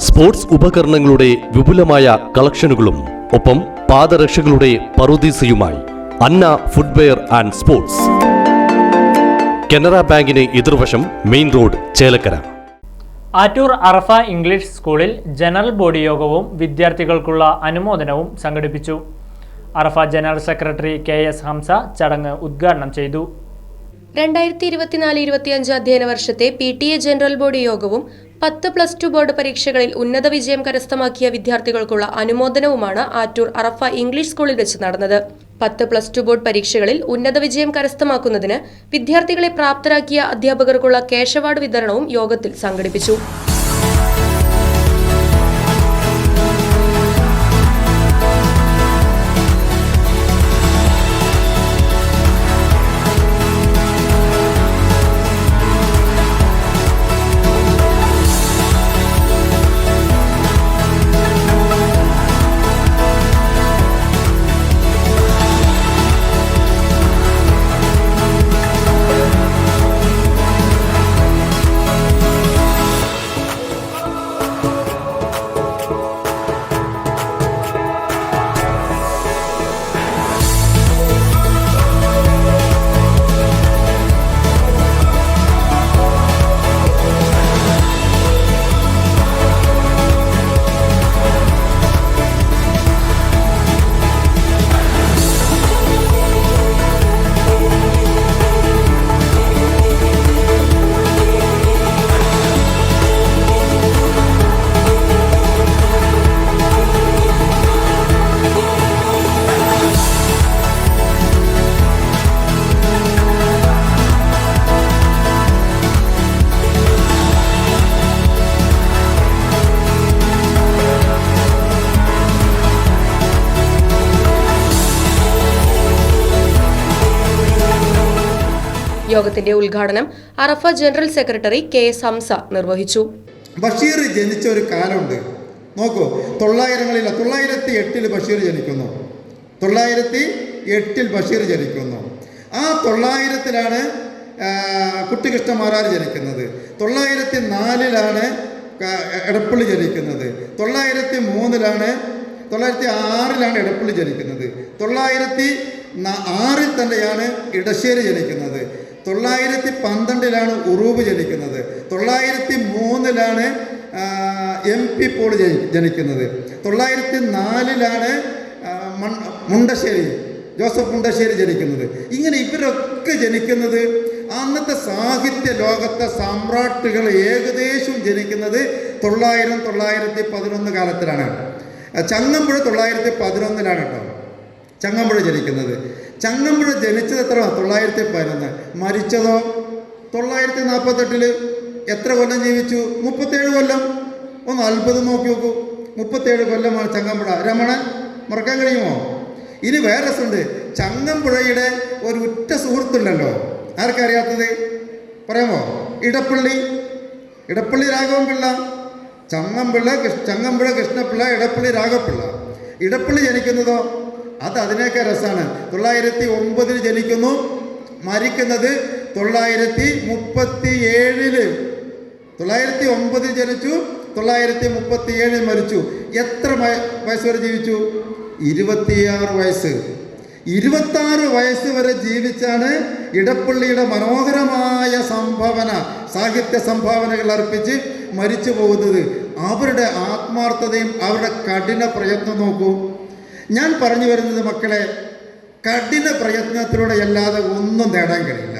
Sports ഉപകരണങ്ങളുടെ വിപുലമായ കളക്ഷനുകളും ഒപ്പം പാദരക്ഷകളുടെ പറുദീസയുമായി അന്ന ഫുട്വെയർ ആൻഡ് സ്പോർട്സ്. കനറ ബാങ്കിന് എതിർവശം മെയിൻ റോഡ്, ചേലക്കര. ആറ്റൂർ അറഫ ഇംഗ്ലീഷ് സ്കൂളിൽ ജനറൽ ബോഡി യോഗവും വിദ്യാർത്ഥികൾക്കുള്ള അനുമോദനവും സംഘടിപ്പിച്ചു. അറഫ ജനറൽ സെക്രട്ടറി KS ഹംസ ചടങ്ങ് ഉദ്ഘാടനം ചെയ്തു. 2024-25 അധ്യയന വർഷത്തെ PTA ജനറൽ ബോഡി യോഗവും 10+2 ബോർഡ് പരീക്ഷകളിൽ ഉന്നത വിജയം കരസ്ഥമാക്കിയ വിദ്യാർത്ഥികൾക്കുള്ള അനുമോദനവുമാണ് ആറ്റൂർ അറഫ ഇംഗ്ലീഷ് സ്കൂളിൽ വെച്ച് നടന്നത്. 10+2 ബോർഡ് പരീക്ഷകളിൽ ഉന്നത വിജയം കരസ്ഥമാക്കുന്നതിന് വിദ്യാർത്ഥികളെ പ്രാപ്തരാക്കിയ അധ്യാപകർക്കുള്ള ക്യാഷ് അവാർഡ് വിതരണവും യോഗത്തിൽ സംഘടിപ്പിച്ചു. യോഗത്തിന്റെ ഉദ്ഘാടനം അറഫ ജനറൽ സെക്രട്ടറി KS ഹംസ നിർവഹിച്ചു. ബഷീർ ജനിച്ച ഒരു കാലമുണ്ട്. നോക്കൂ, 908 ബഷീർ ജനിക്കുന്നു. 908 ബഷീർ ജനിക്കുന്നു. ആ 900-ലാണ് കുട്ടികൃഷ്ണമാരാർ ജനിക്കുന്നത്. 904-ലാണ് എടപ്പള്ളി ജനിക്കുന്നത്. 906-ലാണ് എടപ്പള്ളി ജനിക്കുന്നത്. 906-ൽ തന്നെയാണ് ഇടശ്ശേരി ജനിക്കുന്നത്. 912-ലാണ് ഉറൂബ് ജനിക്കുന്നത്. 903-ലാണ് MP പോൾ ജനിക്കുന്നത്. 904-ലാണ് മുണ്ടശ്ശേരി ജോസഫ് മുണ്ടശ്ശേരി ജനിക്കുന്നത്. ഇങ്ങനെ ഇവരൊക്കെ ജനിക്കുന്നത് അന്നത്തെ സാഹിത്യ ലോകത്തെ സാമ്രാട്ടുകൾ ഏകദേശം ജനിക്കുന്നത് 900-911 കാലത്തിലാണ്. ചങ്ങമ്പുഴ 911-ലാണ് കേട്ടോ ചങ്ങമ്പുഴ ജനിക്കുന്നത്. ചങ്ങമ്പുഴ ജനിച്ചത് എത്ര? 911. മരിച്ചതോ 948. എത്ര കൊല്ലം ജീവിച്ചു? 37 കൊല്ലം. ഒന്ന് അത്ഭുതം നോക്കി നോക്കൂ, 37 കൊല്ലമാണ് ചങ്ങമ്പുഴ. രമണൻ മറക്കാൻ കഴിയുമോ? ഇനി വേറെ രസമുണ്ട്. ചങ്ങമ്പുഴയുടെ ഒരു ഉറ്റ സുഹൃത്തുണ്ടല്ലോ, ആർക്കറിയാത്തത് പറയാമോ? ഇടപ്പള്ളി രാഘവൻപിള്ള. ചങ്ങമ്പുഴ കൃഷ്ണപിള്ള, ഇടപ്പള്ളി രാഘവപിള്ള. ഇടപ്പള്ളി ജനിക്കുന്നതോ അത് അതിനൊക്കെ രസമാണ്. 909 ജനിക്കുന്നു, മരിക്കുന്നത് 937. 909 ജനിച്ചു, 937 മരിച്ചു. എത്ര വയസ്സ് വരെ ജീവിച്ചു? 26 വയസ്സ്. 26 വയസ്സ് വരെ ജീവിച്ചാണ് ഇടപ്പള്ളിയുടെ മനോഹരമായ സാഹിത്യ സംഭാവനകൾ അർപ്പിച്ച് മരിച്ചു പോകുന്നത്. അവരുടെ ആത്മാർത്ഥതയും അവരുടെ കഠിന പ്രയത്നം നോക്കൂ. ഞാൻ പറഞ്ഞു വരുന്നത് മക്കളെ, കഠിന പ്രയത്നത്തിലൂടെ അല്ലാതെ ഒന്നും നേടാൻ കഴിയില്ല.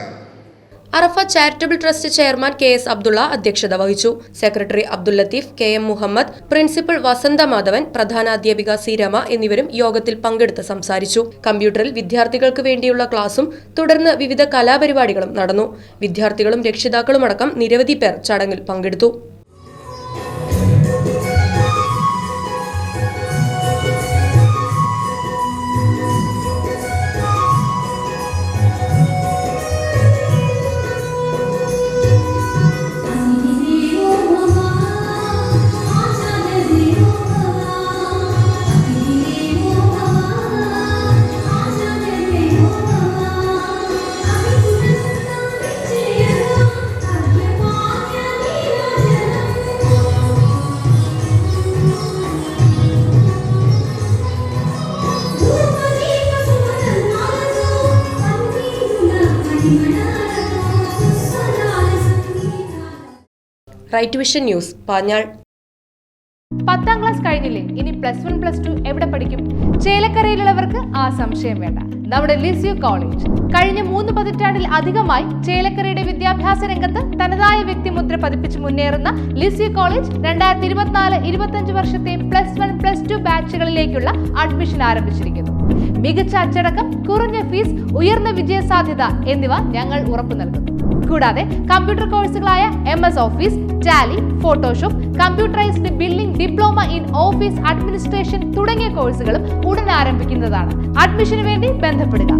Arafa charitable trust chairman KS Abdulla അധ്യക്ഷത വഹിച്ചു. Secretary Abdul Latheef, KM Muhammad, principal Vasantha Madhavan, പ്രധാനാധ്യാപിക C രമ എന്നിവരും യോഗത്തിൽ പങ്കെടുത്ത് സംസാരിച്ചു. കമ്പ്യൂട്ടറിൽ വിദ്യാർത്ഥികൾക്ക് വേണ്ടിയുള്ള ക്ലാസും തുടർന്ന് വിവിധ കലാപരിപാടികളും നടന്നു. വിദ്യാർത്ഥികളും രക്ഷിതാക്കളുമടക്കം നിരവധി പേർ ചടങ്ങിൽ പങ്കെടുത്തു. Right Vision News, Panjal. 10ാം ക്ലാസ് കഴിഞ്ഞില്ലേ? ഇനി +1 +2 എവിടെ പഠിക്കും? ചേലക്കരയിലുള്ളവർക്ക് ആ സംശയം വേണ്ട. നമ്മുടെ ലിസ്യു കോളേജ് കഴിഞ്ഞ 3 പതിറ്റാണ്ടിൽ അധികമായി ചേലക്കരയുടെ വിദ്യാഭ്യാസ രംഗത്ത് തനതായ വ്യക്തിമുദ്ര പതിപ്പിച്ച് മുന്നേറുന്ന ലിസ്യു കോളേജ് 2024-25 വർഷത്തെ +1 +2 ബാച്ചുകളിലേക്കുള്ള അഡ്മിഷൻ ആരംഭിച്ചിരിക്കുന്നു. മികച്ച അച്ചടക്കം, കുറഞ്ഞ ഫീസ്, ഉയർന്ന വിജയസാധ്യത എന്നിവ ഞങ്ങൾ ഉറപ്പു നൽകുന്നു. കൂടാതെ കമ്പ്യൂട്ടർ കോഴ്സുകളായ MS office, Tally, Photoshop, computerised billing, diploma in office administration തുടങ്ങിയ കോഴ്സുകളും ഉടൻ ആരംഭിക്കുന്നതാണ്. അഡ്മിഷന് വേണ്ടി ബന്ധപ്പെടുക.